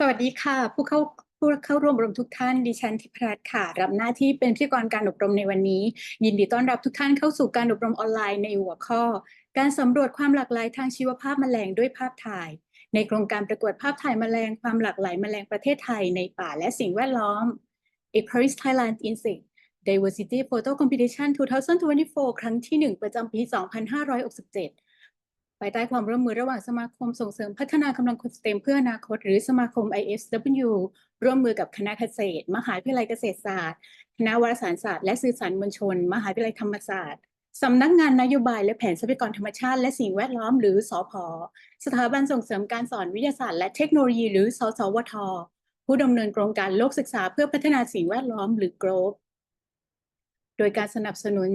สวัสดีค่ะผู้เข้าร่วมอบรมทุกท่านดิฉันทิพรัตน์ค่ะรับหน้าที่เป็นพิธีกรการอบรมในวันนี้ยินดีต้อนรับทุกท่านเข้าสู่การอบรมออนไลน์ในหัวข้อการสำรวจความหลากหลายทางชีวภาพแมลงด้วยภาพถ่ายในโครงการประกวดภาพถ่ายแมลงความหลากหลายแมลงประเทศไทยในป่าและสิ่งแวดล้อม Paris Thailand Insect Diversity Photo Competition 2024 ครั้งที่ 1 ประจำปี 2567ภายใต้ความร่วมมือระหว่างสมาคมส่งเสริมพัฒนากำลังคนสเต็มเพื่ออนาคตหรือสมาคม IAFSW ร่วมมือกับคณะเกษตรมหาวิทยาลัยเกษตรศาสตร์คณะวารสารศาสตร์และสื่อสารมวลชนมหาวิทยาลัยธรรมศาสตร์สำนักงานนโยบายและแผนทรัพยากรธรรมชาติและสิ่งแวดล้อมหรือสผ.สถาบันส่งเสริมการสอนวิทยาศาสตร์และเทคโนโลยีหรือสสวท.ผู้ดำเนินโครงการโลกศึกษาเพื่อพัฒนาสิ่งแวดล้อมหรือ GLOBE โดยการสนับสนุน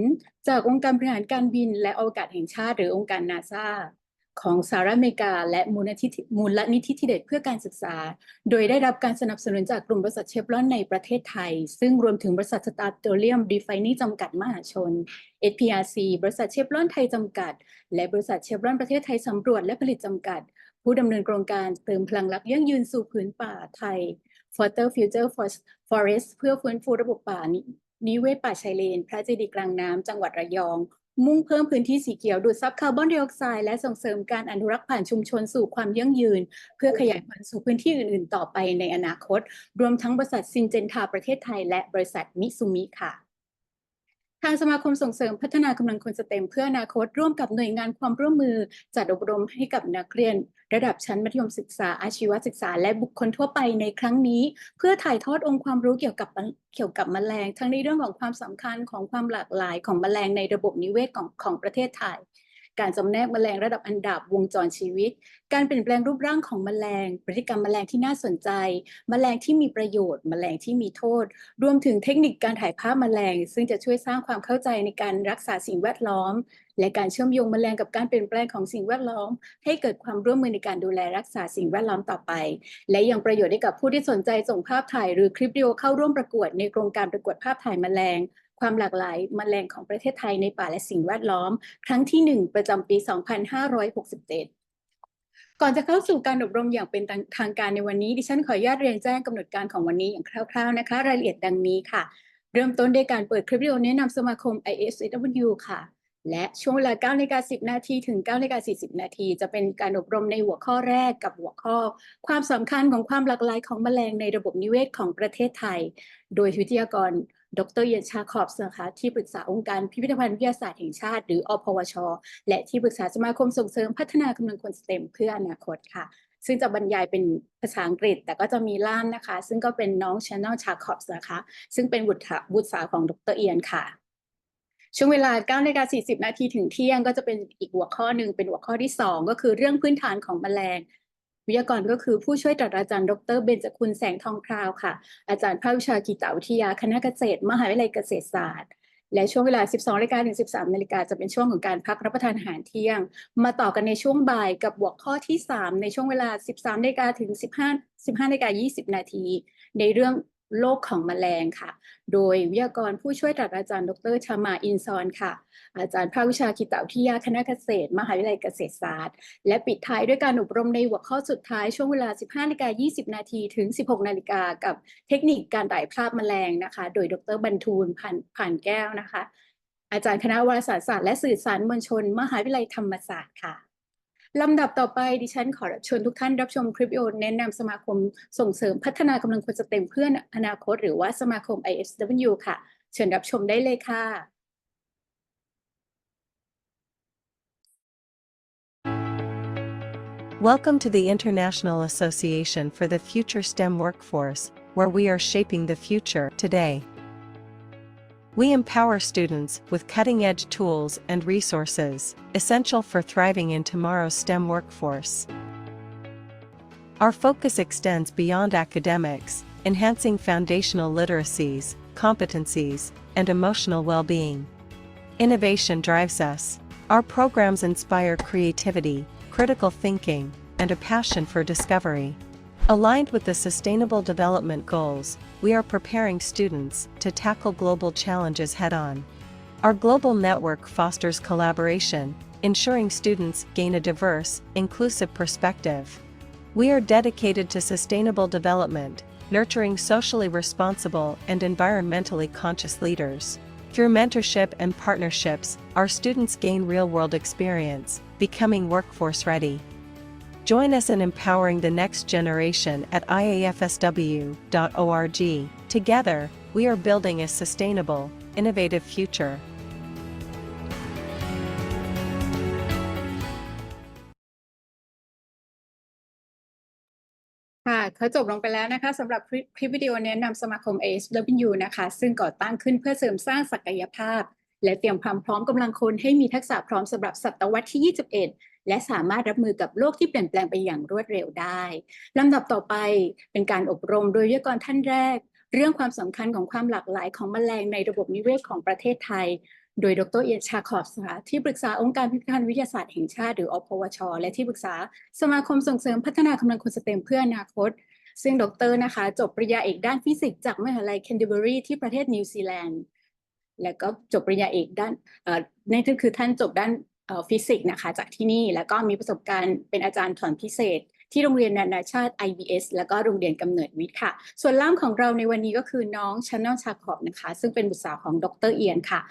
จากองค์การบริหารการบินและอวกาศแห่งชาติหรือองค์การนาซาของสหรัฐอเมริกาและมูลนิธิทิเดตเพื่อการศึกษาโดยได้รับการสนับสนุนจากกลุ่มบริษัทเชฟรอนในประเทศไทยซึ่งรวมถึงบริษัทสตาร์เตอเรียมรีไฟนิ่งจำกัดมหาชน SPRC บริษัทเชฟรอนไทยจำกัดและบริษัทเชฟรอนประเทศไทยสำรวจและผลิตจำกัดผู้ดำเนินโครงการเติมพลังรักยั่งยืนสู่ผืนป่าไทย Further Future Forest เพื่อฟื้นฟูระบบป่านิเวศป่าชายเลนพระเจดีย์กลางน้ำจังหวัดระยองมุ่งเพิ่มพื้นที่สีเขียวดูดซับคาร์บอนไดออกไซด์และส่งเสริมการอนุรักษ์ผ่านชุมชนสู่ความยั่งยืนเพื่อขยายผลสู่พื้นที่อื่นๆต่อไปในอนาคตรวมทั้งบริษัทซินเจนทาประเทศไทยและบริษัทมิซูมิค่ะทางสมาคมส่งเสริมพัฒนากำลังคนสเต็มเพื่ออนาคตร่วมกับหน่วยงานความร่วมมือจัดอบรมให้กับนักเรียนระดับชั้นมัธยมศึกษาอาชีวศึกษาและบุคคลทั่วไปในครั้งนี้เพื่อถ่ายทอดองค์ความรู้เกี่ยวกับแมลงทั้งในเรื่องของความสำคัญของความหลากหลายของแมลงในระบบนิเวศของประเทศไทยการจำแนกแมลงระดับอันดับวงจรชีวิตการเปลี่ยนแปลงรูปร่างของแมลงพฤติกรรมแมลงที่น่าสนใจแมลงที่มีประโยชน์แมลงที่มีโทษรวมถึงเทคนิคการถ่ายภาพแมลงซึ่งจะช่วยสร้างความเข้าใจในการรักษาสิ่งแวดล้อมและการเชื่อมโยงแมลงกับการเปลี่ยนแปลงของสิ่งแวดล้อมให้เกิดความร่วมมือในการดูแลรักษาสิ่งแวดล้อมต่อไปและยังประโยชน์ให้กับผู้ที่สนใจส่งภาพถ่ายหรือคลิปวิดีโอเข้าร่วมประกวดในโครงการประกวดภาพถ่ายแมลงความหลากหลายแมลงของประเทศไทยในป่าและสิ่งแวดล้อมครั้งที่ 1 ประจำปี 2567 ก่อนจะเข้าสู่การอบรมอย่างเป็นทางการในวันนี้ดิฉันขออนุญาตเรียนแจ้งกำหนดการของวันนี้อย่างคร่าวๆนะคะรายละเอียดดังนี้ค่ะเริ่มต้นด้วยการเปิดคลิปวิดีโอแนะนำสมาคม IAFSW ค่ะและช่วงเวลา 9:10 น.ถึง 9:40 น.จะเป็นการอบรมในหัวข้อแรกกับหัวข้อความสำคัญของความหลากหลายของแมลงในระบบนิเวศของประเทศไทยโดยวิทยากรดร.ญชาคอบส์นะคะที่ปรึกษาองค์การพิพิธภัณฑ์วิทยาศาสตร์แห่งชาติหรืออพวช.และที่ปรึกษาสมาคมส่งเสริมพัฒนากำลังคนสเต็มเพื่ออนาคตค่ะซึ่งจะบรรยายเป็นภาษาอังกฤษแต่ก็จะมีล่ามนะคะซึ่งก็เป็นน้อง Shannon Jacobs นะคะซึ่งเป็นบุตรสาวของดร.เอียนค่ะช่วงเวลา 9:40 น.ถึงเที่ยงก็จะเป็นอีกหัวข้อหนึ่งเป็นหัวข้อที่ 2ก็คือเรื่องพื้นฐานของแมลงวิทยากรก็คือผู้ช่วยศาสตราจารย์ดร.เบญจคุณแสงทองพราวค่ะอาจารย์ภาควิชากีตวิทยาคณะเกษตรมหาวิทยาลัยเกษตรศาสตร์และช่วงเวลา 12:00 น. ถึง 13:00 น. จะเป็นช่วงของการพักรับประทานอาหารเที่ยงมาต่อกันในช่วงบ่ายกับหัวข้อที่ 3ในช่วงเวลา 13:00 น. ถึง 15:20 น. ในเรื่องโลกของแมลงค่ะโดยวิทยากรผู้ช่วยศาสตราจารย์ดร.ชามาอินซอนค่ะอาจารย์ภาควิชากีตวิทยาคณะเกษตรมหาวิทยาลัยเกษตรศาสตร์และปิดท้ายด้วยการอบรมในหัวข้อสุดท้ายช่วงเวลา 15:20 น. ถึง 16:00 น. กับเทคนิคการถ่ายภาพแมลงนะคะโดยดร.บรรทูลพานแก้วนะคะอาจารย์คณะวารสารศาสตร์และสื่อสารมวลชนมหาวิทยาลัยธรรมศาสตร์ค่ะลำดับต่อไปดิฉันขอเชิญทุกท่านรับชมคลิปวิดีโอแนะนำสมาคมส่งเสริมพัฒนากำลังคนสเต็มเพื่ออนาคตหรือว่าสมาคม IAFSW ค่ะเชิญรับชมได้เลยค่ะ Welcome to the International Association for the Future STEM Workforce, where we are shaping the future today. We empower students with cutting-edge tools and resources, essential for thriving in tomorrow's STEM workforce. Our focus extends beyond academics, enhancing foundational literacies, competencies, and emotional well-being. Innovation drives us. Our programs inspire creativity, critical thinking, and a passion for discovery. Aligned with the Sustainable Development Goals, we are preparing students to tackle global challenges head-on. Our global network fosters collaboration, ensuring students gain a diverse, inclusive perspective. We are dedicated to sustainable development, nurturing socially responsible and environmentally conscious leaders. Through mentorship and partnerships, our students gain real-world experience, becoming workforce ready. Join us in empowering the next generation at IAFSW.org. Together, we are building a sustainable, innovative future. ค่ะเขาจบลงไปแล้วนะคะสำหรับคลิปวิดีโอแนะนำสมาคม IAFSW นะคะซึ่งก่อตั้งขึ้นเพื่อเสริมสร้างศักยภาพและเตรียมความพร้อมกำลังคนให้มีทักษะพร้อมสำหรับศตวรรษที่ 21 และสามารถรับมือกับโลกที่เปลี่ยนแปลงไปอย่างรวดเร็วได้ลำดับต่อไปเป็นการอบรมโดยวิทยากรท่านแรกเรื่องความสำคัญของความหลากหลายของแมลงในระบบนิเวศของประเทศไทยโดยดร. ชาคอบส์ที่ปรึกษาองค์การพิพิธภัณฑ์วิทยาศาสตร์แห่งชาติหรืออพวชและที่ปรึกษาสมาคมส่งเสริมพัฒนากำลังคนสเต็มเพื่ออนาคตซึ่งดร.นะคะจบปริญญาเอกด้านฟิสิกส์จากมหาวิทยาลัยแคนเทอร์เบอรีที่ประเทศนิวซีแลนด์แล้วก็จบปริญญาเอกด้านนั่นก็คือท่านจบด้านฟิสิกส์นะคะจากที่นี่แล้วก็มีประสบการณ์เป็นอาจารย์สอนพิเศษที่โรงเรียนนานาชาติ IBS แล้วก็โรงเรียนกำเนิดวิทย์ค่ะส่วนล่ามของเราในวันนี้ก็คือน้อง Shannon Jacobs นะคะซึ่งเป็นบุตรสาวของดร. เอียนค่ะ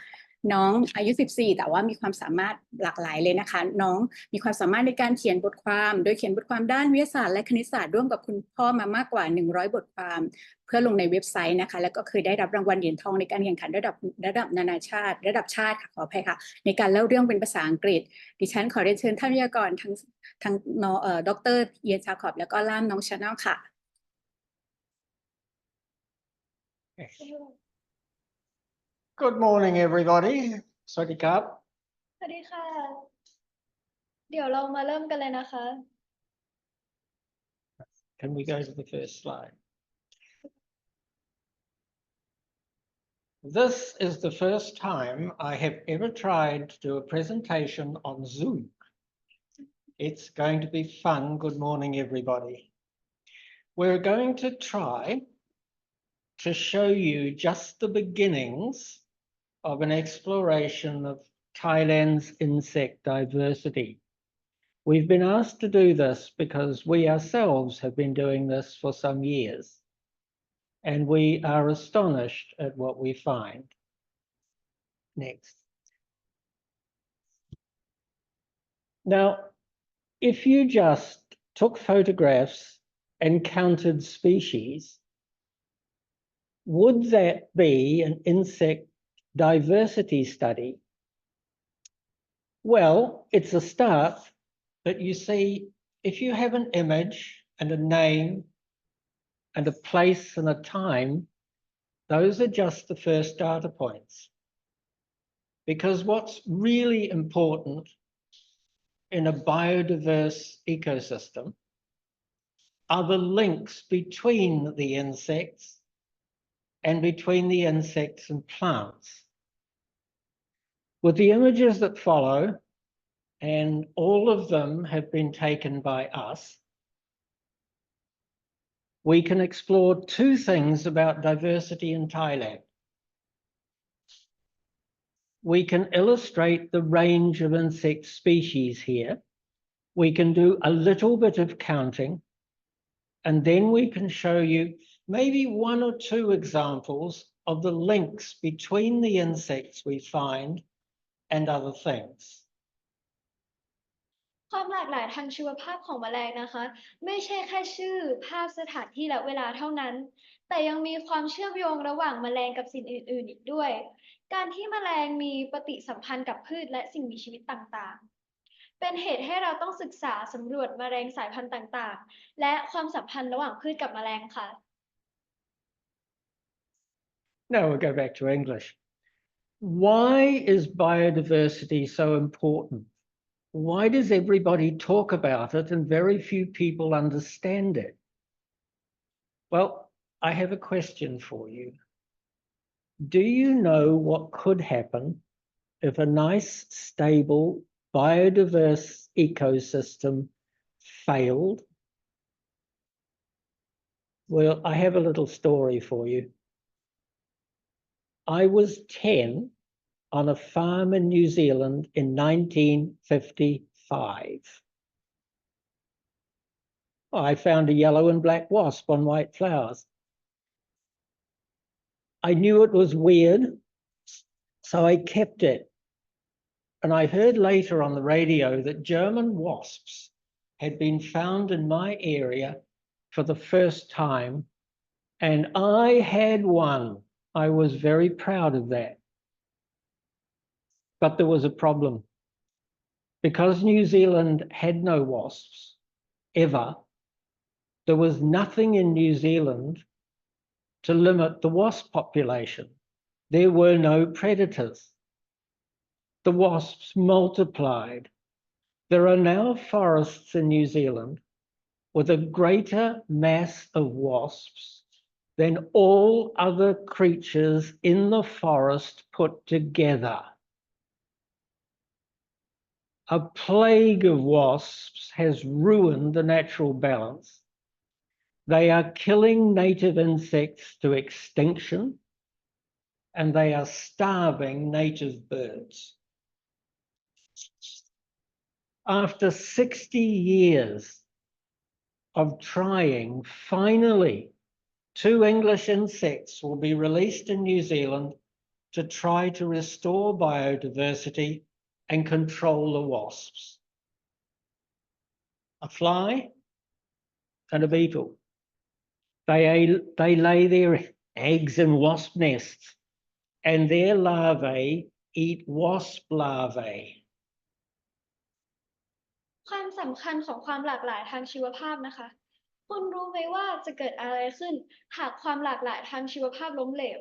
น้องอายุ 14 แต่ว่ามีความสามารถหลากหลายเลยนะคะน้องมีความสามารถในการเขียนบทความโดยเขียนบทความด้านวิทยาศาสตร์และคณิตศาสตร์ร่วมกับคุณพ่อมามากกว่า100บทความเพื่อลงในเว็บไซต์นะคะแล้วก็เคยได้รับรางวัลเหรียญทองในการแข่งขันระดับนานาชาติระดับชาติค่ะขออภัยค่ะในการเล่าเรื่องเป็นภาษาอังกฤษดิฉันขอเรียนเชิญท่านวิทยากรทั้งดร. เอียน จาคอบส์แล้วก็ล่ามน้อง Shannon ค่ะ Good morning, everybody. สวัสดีครับ สวัสดีค่ะ เดี๋ยวเรามาเริ่มกันเลยนะคะ Can we go to the first slide? This is the first time I have ever tried to do a presentation on Zoom. It's going to be fun. Good morning, everybody. We're going to try to show you just the beginnings of an exploration of Thailand's insect diversity. We've been asked to do this because we ourselves have been doing this for some years, and we are astonished at what we find. Next. Now, if you just took photographs and counted species, would that be an insect diversity study? Well, it's a start, but you see, if you have an image and a name and a place and a time, those are just the first data points. Because what's really important in a biodiverse ecosystem are the links between the insects and between the insects and plants. With the images that follow, and all of them have been taken by us, we can explore two things about diversity in Thailand. We can illustrate the range of insect species here. We can do a little bit of counting, and then we can show you maybe one or two examples of the links between the insects we find and other things. ความหลากหลายทางชีวภาพของแมลงนะคะไม่ใช่แค่ชื่อภาพสถานที่และเวลาเท่านั้นแต่ยังมีความเชื่อมโยงระหว่างแมลงกับสิ่งอื่นๆอีกด้วยการที่แมลงมีปฏิสัมพันธ์กับพืชและสิ่งมีชีวิตต่างๆเป็นเหตุให้เราต้องศึกษาสำรวจแมลงสายพันธุ์ต่างๆและความสัมพันธ์ระหว่างพืชกับแมลงค่ะ Now we'll go back to English. Why is biodiversity so important? Why does everybody talk about it and very few people understand it? Well, I have a question for you. Do you know what could happen if a nice, stable, biodiverse ecosystem failed? Well, I have a little story for you. I was 10 on a farm in New Zealand in 1955. I found a yellow and black wasp on white flowers. I knew it was weird, so I kept it. And I heard later on the radio that German wasps had been found in my area for the first time, and I had one. I was very proud of that. But there was a problem. Because New Zealand had no wasps, ever, there was nothing in New Zealand to limit the wasp population. There were no predators. The wasps multiplied. There are now forests in New Zealand with a greater mass of wasps than all other creatures in the forest put together. A plague of wasps has ruined the natural balance. They are killing native insects to extinction, and they are starving native birds. After 60 years of trying, finally, 2 English insects will be released in New Zealand to try to restore biodiversity and control the wasps. A fly and a beetle. They lay their eggs in wasp nests, and their larvae eat wasp larvae. ความสำคัญของความหลากหลายทางชีวภาพนะคะคุณรู้ไหมว่าจะเกิดอะไรขึ้นหากความหลากหลายทางชีวภาพล้มเหลว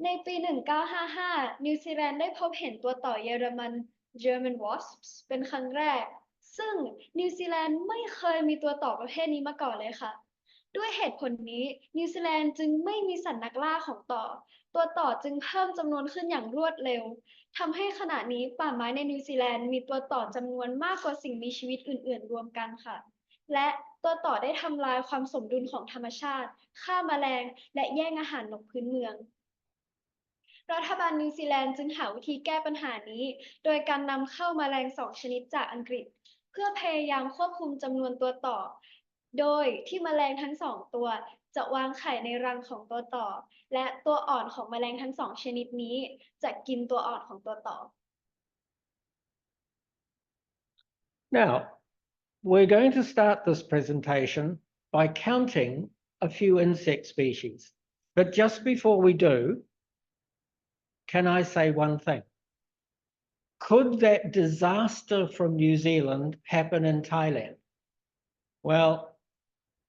ในปี 1955 นิวซีแลนด์ได้พบเห็นตัวต่อเยอรมัน German wasps เป็นครั้งแรกซึ่งนิวซีแลนด์ไม่เคยมีตัวต่อประเภทนี้มาก่อนเลยค่ะด้วยเหตุผลนี้นิวซีแลนด์จึงไม่มีสัตว์นักล่าของตัวต่อจึงเพิ่มจำนวนขึ้นอย่างรวดเร็วทำให้ขณะนี้ป่าไม้ในนิวซีแลนด์มีตัวต่อจำนวนมากกว่าสิ่งมีชีวิตอื่นๆรวมกันค่ะและตัวต่อได้ทำลายความสมดุลของธรรมชาติฆ่าแมลงและแย่งอาหารนกพื้นเมืองรัฐบาลนิวซีแลนด์จึงหาวิธีแก้ปัญหานี้โดยการนำเข้าแมลง2 ชนิดจากอังกฤษเพื่อพยายามควบคุมจำนวนตัวต่อโดยที่แมลงทั้ง2 ตัวจะวางไข่ในรังของตัวต่อและตัวอ่อนของแมลงทั้ง2 ชนิดนี้จะกินตัวอ่อนของตัวต่อ Now, we're going to start this presentation by counting a few insect species. But just before we do, can I say one thing? Could that disaster from New Zealand happen in Thailand? Well,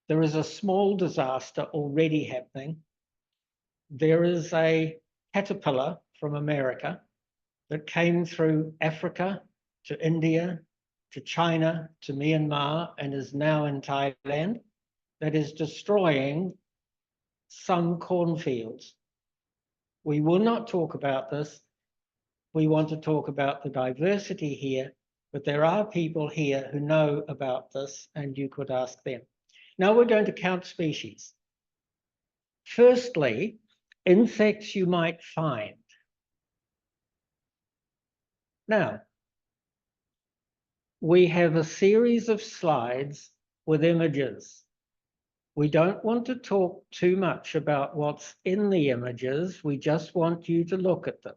there is a small disaster already happening. There is a caterpillar from America that came through Africa to India, to China, to Myanmar, and is now in Thailand, that is destroying some cornfields. We will not talk about this. We want to talk about the diversity here, but there are people here who know about this, and you could ask them. Now we're going to count species. Firstly, insects you might find. Now, we have a series of slides with images. We don't want to talk too much about what's in the images. We just want you to look at them.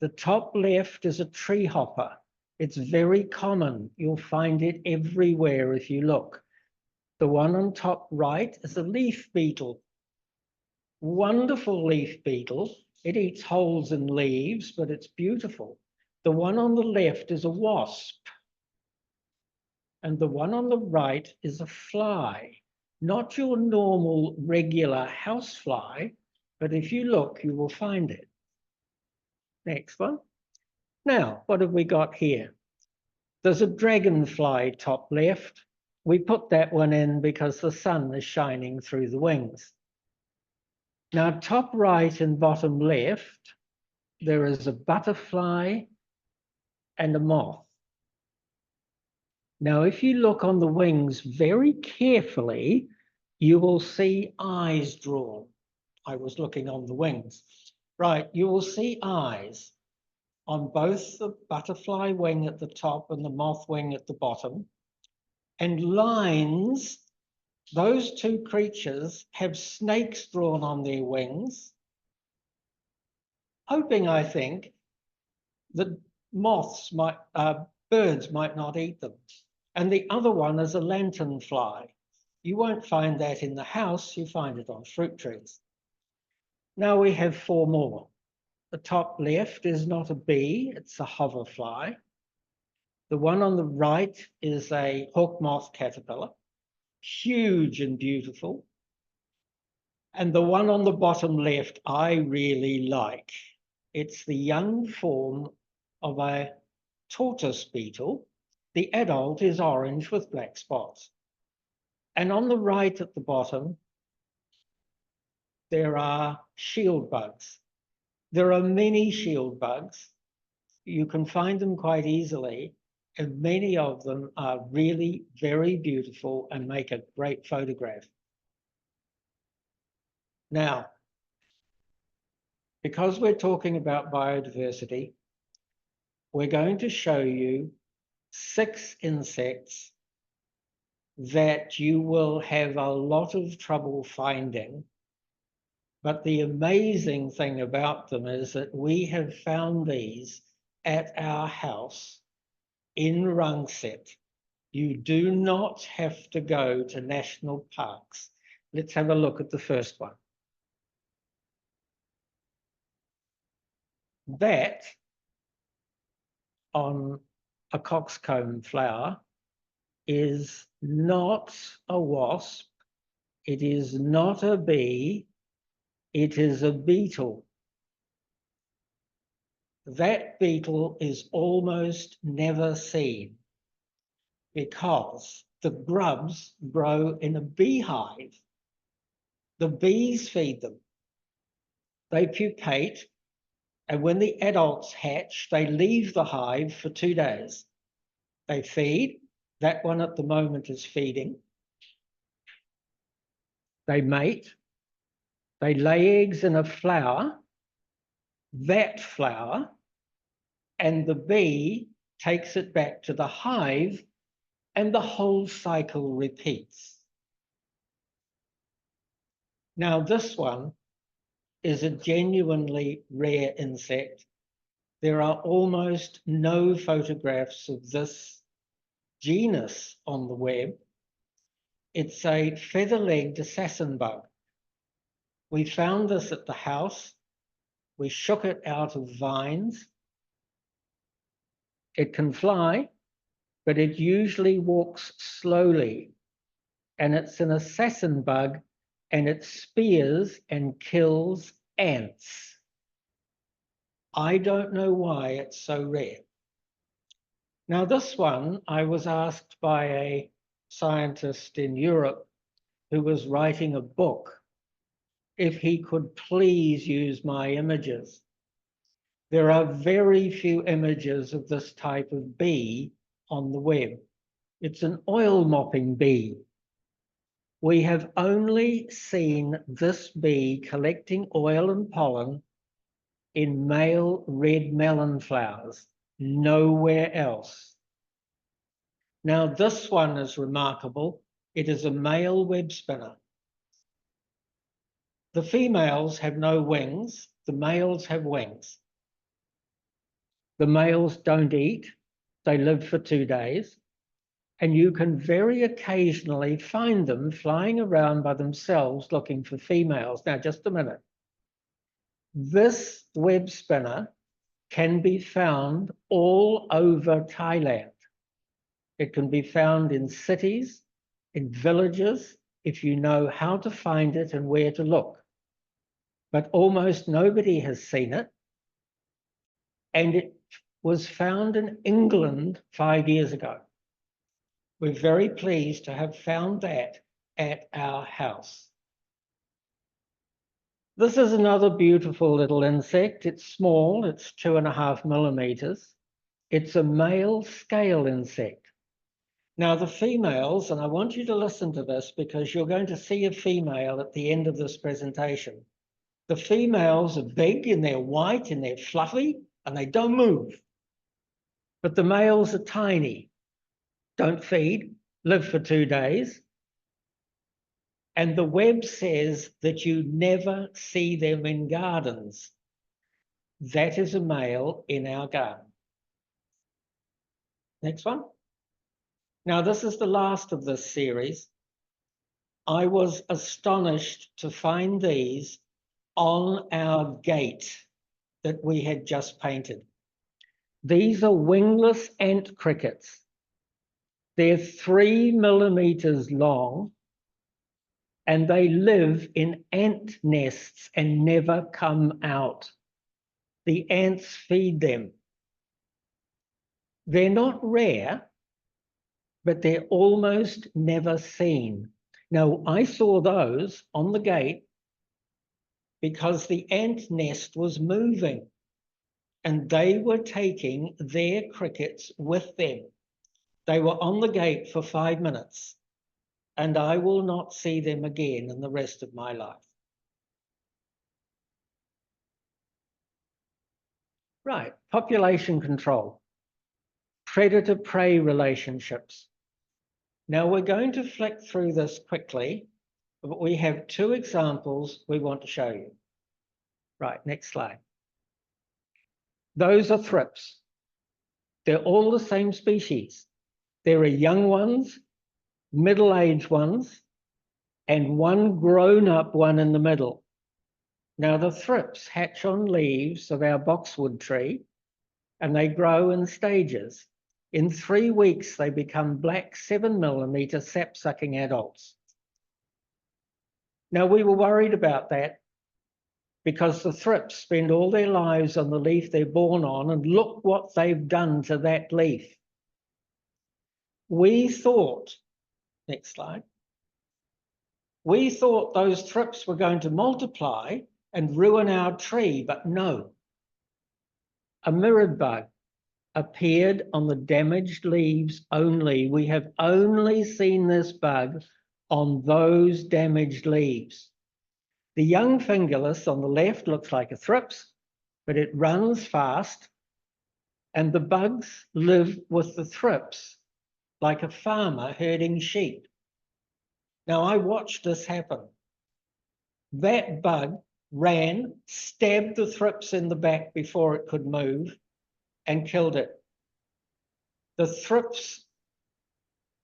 The top left is a tree hopper. It's very common. You'll find it everywhere if you look. The one on top right is a leaf beetle. Wonderful leaf beetle. It eats holes in leaves, but it's beautiful. The one on the left is a wasp. And the one on the right is a fly. Not your normal regular housefly, but if you look, you will find it. Next one. Now, what have we got here? There's a dragonfly top left. We put that one in because the sun is shining through the wings. Now, top right and bottom left, there is a butterfly and a moth. Now, if you look on the wings very carefully, you will see eyes drawn. I was looking on the wings. Right, you will see eyes on both the butterfly wing at the top and the moth wing at the bottom. and lines, those two creatures have snakes drawn on their wings, hoping, I think, that birds might not eat them. And the other one is a lanternfly. You won't find that in the house, you find it on fruit trees. Now we have 4 more. The top left is not a bee, it's a hoverfly. The one on the right is a hawk moth caterpillar, huge and beautiful. And the one on the bottom left, I really like. It's the young form of a tortoise beetle. The adult is orange with black spots. And on the right at the bottom, there are shield bugs. There are many shield bugs. You can find them quite easily, and many of them are really very beautiful and make a great photograph. Now, because we're talking about biodiversity, we're going to show you 6 insects that you will have a lot of trouble finding. But the amazing thing about them is that we have found these at our house in Rangsit. You do not have to go to national parks. Let's have a look at the first one. That on a coxcomb flower is not a wasp, it is not a bee, it is a beetle. That beetle is almost never seen because the grubs grow in a beehive. The bees feed them. They pupate, and when the adults hatch, they leave the hive for 2 days. They feed. That one at the moment is feeding. They mate. They lay eggs in a flower. That flower, and the bee takes it back to the hive, and the whole cycle repeats. Now, this one is a genuinely rare insect. There are almost no photographs of this genus on the web. It's a feather-legged assassin bug. We found this at the house. We shook it out of vines. It can fly, but it usually walks slowly. And it's an assassin bug, and it spears and kills ants. I don't know why it's so rare. Now, this one, I was asked by a scientist in Europe who was writing a book if he could please use my images. There are very few images of this type of bee on the web. It's an oil mopping bee. We have only seen this bee collecting oil and pollen in male red melon flowers, nowhere else. Now, this one is remarkable. It is a male web spinner. The females have no wings, the males have wings. The males don't eat, they live for 2 days, and you can very occasionally find them flying around by themselves looking for females. Now, just a minute. This web spinner can be found all over Thailand. It can be found in cities, in villages, if you know how to find it and where to look. But almost nobody has seen it. And it was found in England 5 years ago. We're very pleased to have found that at our house. This is another beautiful little insect. It's small, it's 2.5 millimeters. It's a male scale insect. Now, the females, and I want you to listen to this because you're going to see a female at the end of this presentation. The females are big and they're white and they're fluffy and they don't move. But the males are tiny, don't feed, live for 2 days. And the web says that you never see them in gardens. That is a male in our garden. Next one. Now, this is the last of this series. I was astonished to find these on our gate that we had just painted. These are wingless ant crickets. They're 3 millimeters long, and they live in ant nests and never come out. The ants feed them. They're not rare, but they're almost never seen. Now, I saw those on the gate because the ant nest was moving and they were taking their crickets with them. They were on the gate for 5 minutes, and I will not see them again in the rest of my life. Right, population control, predator-prey relationships. Now we're going to flick through this quickly, but we have 2 examples we want to show you. Right, next slide. Those are thrips. They're all the same species. There are young ones, middle-aged ones, and one grown-up one in the middle. Now the thrips hatch on leaves of our boxwood tree, and they grow in stages. In 3 weeks, they become black 7 millimeter sap-sucking adults. Now, we were worried about that because the thrips spend all their lives on the leaf they're born on, and look what they've done to that leaf. We thought, next slide, we thought those thrips were going to multiply and ruin our tree, but no. A mirrored bug appeared on the damaged leaves only. We have only seen this bug on those damaged leaves. The young fingerless on the left looks like a thrips, but it runs fast, and the bugs live with the thrips like a farmer herding sheep. Now, I watched this happen. That bug ran, stabbed the thrips in the back before it could move, and killed it. The thrips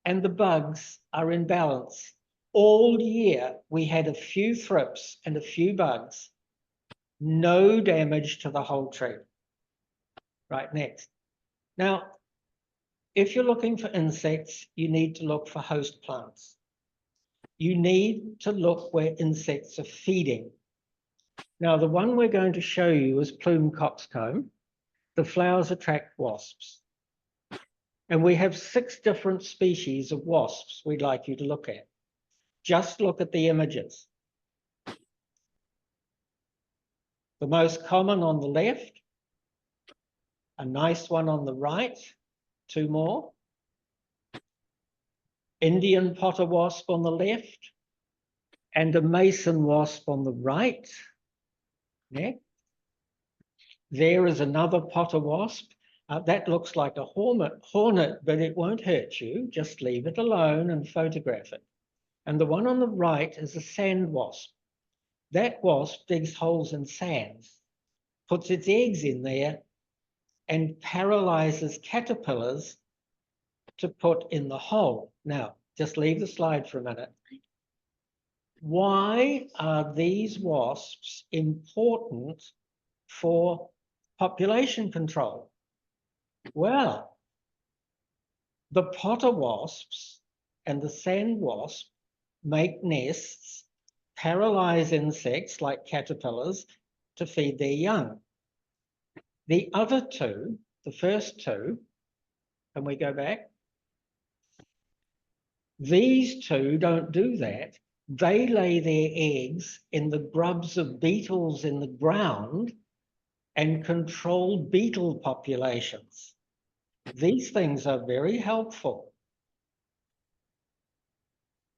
and the bugs are in balance. All year, we had a few thrips and a few bugs, no damage to the whole tree. Right, next. Now, if you're looking for insects, you need to look for host plants. You need to look where insects are feeding. Now, the one we're going to show you is plume coxcomb. The flowers attract wasps. And we have 6 different species of wasps we'd like you to look at. Just look at the images. The most common on the left, a nice one on the right, 2 more. Indian potter wasp on the left, and a mason wasp on the right. Next. There is another potter wasp. That looks like a hornet, but it won't hurt you. Just leave it alone and photograph it. And the one on the right is a sand wasp. That wasp digs holes in sand, puts its eggs in there, and paralyzes caterpillars to put in the hole. Now, just leave the slide for a minute. Why are these wasps important for population control? Well, the potter wasps and the sand wasp make nests, paralyze insects like caterpillars to feed their young. The other 2, the first 2, can we go back? These 2 don't do that. They lay their eggs in the grubs of beetles in the ground and control beetle populations. These things are very helpful.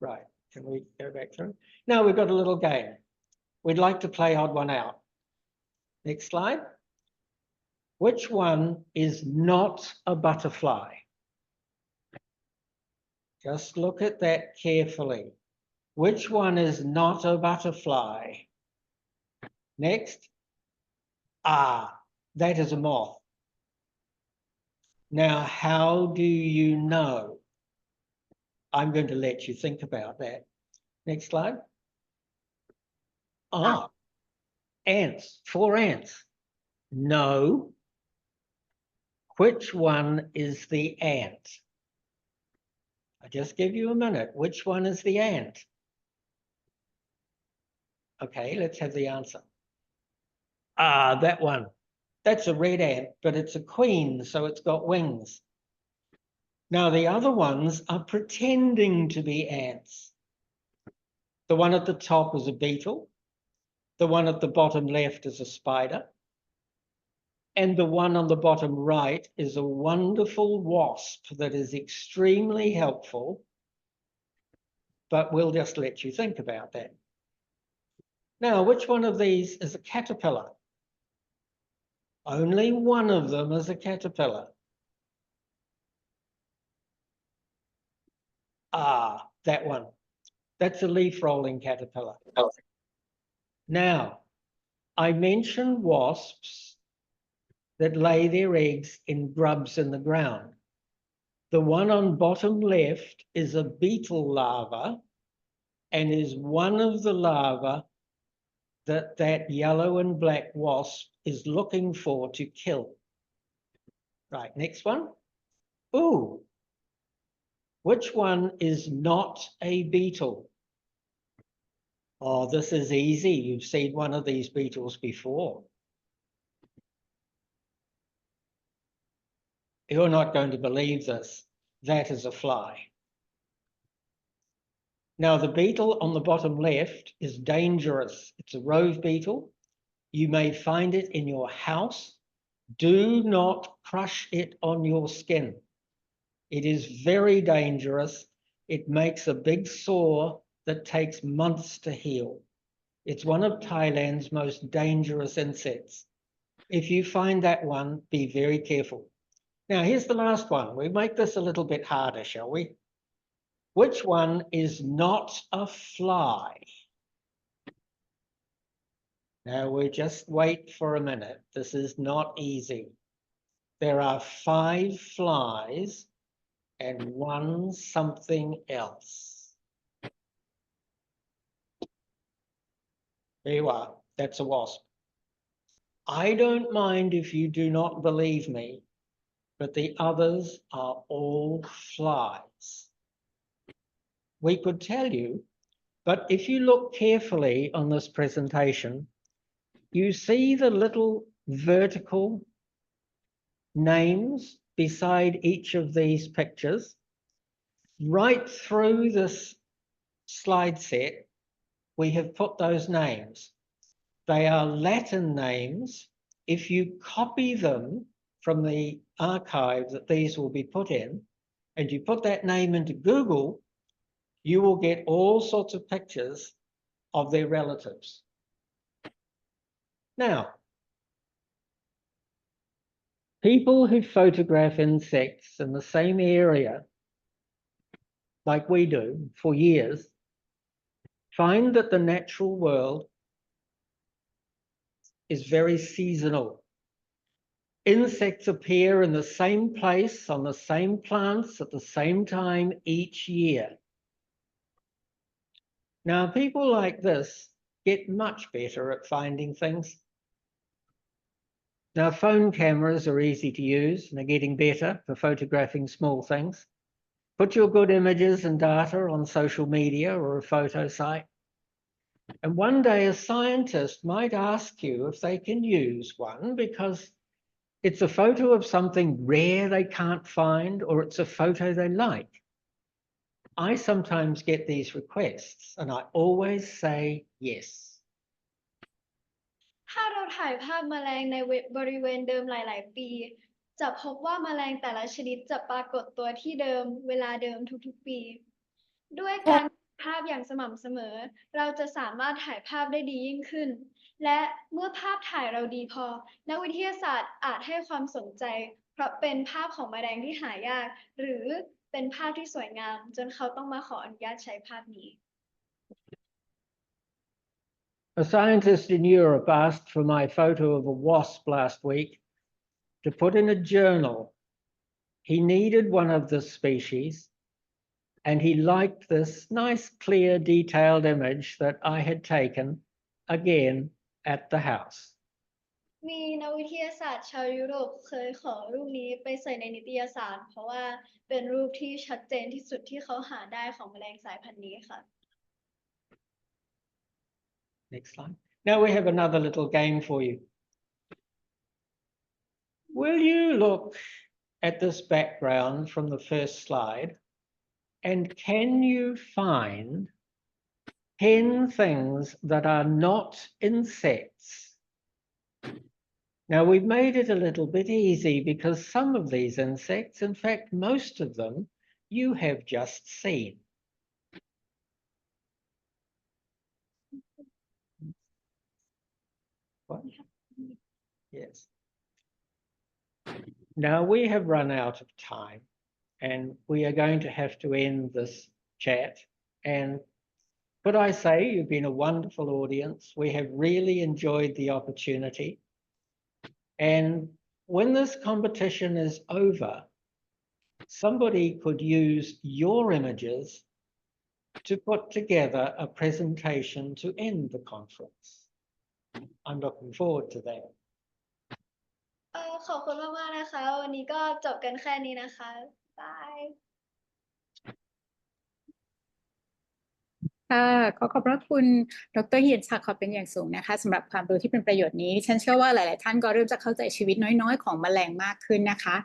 Right, can we go back through? Now we've got a little game. We'd like to play odd one out. Next slide. Which one is not a butterfly? Just look at that carefully. Which one is not a butterfly? Next. That is a moth. Now, how do you know? I'm going to let you think about that. Next slide. Ants, 4 ants. No. Which one is the ant? I just give you a minute. Which one is the ant? Okay, let's have the answer. That one. That's a red ant, but it's a queen, so it's got wings. Now, the other ones are pretending to be ants. The one at the top is a beetle. The one at the bottom left is a spider. And the one on the bottom right is a wonderful wasp that is extremely helpful. But we'll just let you think about that. Now, which one of these is a caterpillar? Only one of them is a caterpillar. That one. That's a leaf-rolling caterpillar. Now, I mentioned wasps that lay their eggs in grubs in the ground. The one on bottom left is a beetle larva and is one of the larvae that yellow and black wasp is looking for to kill. Right, next one. Which one is not a beetle? This is easy. You've seen one of these beetles before. You're not going to believe this. That is a fly. Now, the beetle on the bottom left is dangerous. It's a rove beetle. You may find it in your house. Do not crush it on your skin. It is very dangerous. It makes a big sore that takes months to heal. It's one of Thailand's most dangerous insects. If you find that one, be very careful. Now, here's the last one. We make this a little bit harder, shall we? Which one is not a fly? Now, we just wait for a minute. This is not easy. There are 5 flies and 1 something else. There you are. That's a wasp. I don't mind if you do not believe me, but the others are all flies. We could tell you, but if you look carefully on this presentation, you see the little vertical names beside each of these pictures. Right through this slide set, we have put those names. They are Latin names. If you copy them from the archive that these will be put in, and you put that name into Google, you will get all sorts of pictures of their relatives. Now, people who photograph insects in the same area, like we do for years, find that the natural world is very seasonal. Insects appear in the same place on the same plants at the same time each year. Now, people like this get much better at finding things. Now, phone cameras are easy to use and are getting better for photographing small things. Put your good images and data on social media or a photo site. And one day a scientist might ask you if they can use one because it's a photo of something rare they can't find, or it's a photo they like. I sometimes get these requests and I always say yes. ถ้าเราถ่ายภาพแมลงในบริเวณเดิมหลายๆปีจะพบว่าแมลงแต่ละชนิดจะปรากฏตัวที่เดิมเวลาเดิมทุกๆปีด้วยการภาพอย่างสม่ำเสมอเราจะสามารถถ่ายภาพได้ดียิ่งขึ้นและเมื่อภาพถ่ายเราดีพอนักวิทยาศาสตร์อาจให้ความสนใจ เพราะเป็นภาพของแมลงที่หายากหรือเป็นภาพที่สวยงามจนเขาต้องมาขออนุญาตใช้ภาพนี้ A scientist in Europe asked for my photo of a wasp last week to put in a journal. He needed one of this species, and he liked this nice, clear, detailed image that I had taken again at the house. มีนักวิทยาศาสตร์ชาวยุโรปเคยขอรูปนี้ไปใส่ในนิตยสารเพราะว่าเป็นรูปที่ชัดเจนที่สุดที่เขาหาได้ของแมลงสายพันธุ์นี้ค่ะ Next slide. Now we have another little game for you. Will you look at this background from the first slide, and can you find 10 things that are not insects? Now we've made it a little bit easy because some of these insects, in fact most of them, you have just seen. What? Yes. Now we have run out of time and we are going to have to end this chat. And could I say you've been a wonderful audience. We have really enjoyed the opportunity. And when this competition is over, somebody could use your images to put together a presentation to end the conference. I'm looking forward to that. ขอบคุณมากๆนะคะวันนี้ก็จบกันแค่นี้นะคะบาย ค่ะขอบพระคุณดร.เฮียนศักดิ์ขอบเป็นอย่างสูงนะคะสำหรับความรู้ที่เป็นประโยชน์นี้ฉันเชื่อว่าหลายๆท่านก็เริ่มจะเข้าใจชีวิตน้อยๆของแมลงมากขึ้นนะคะ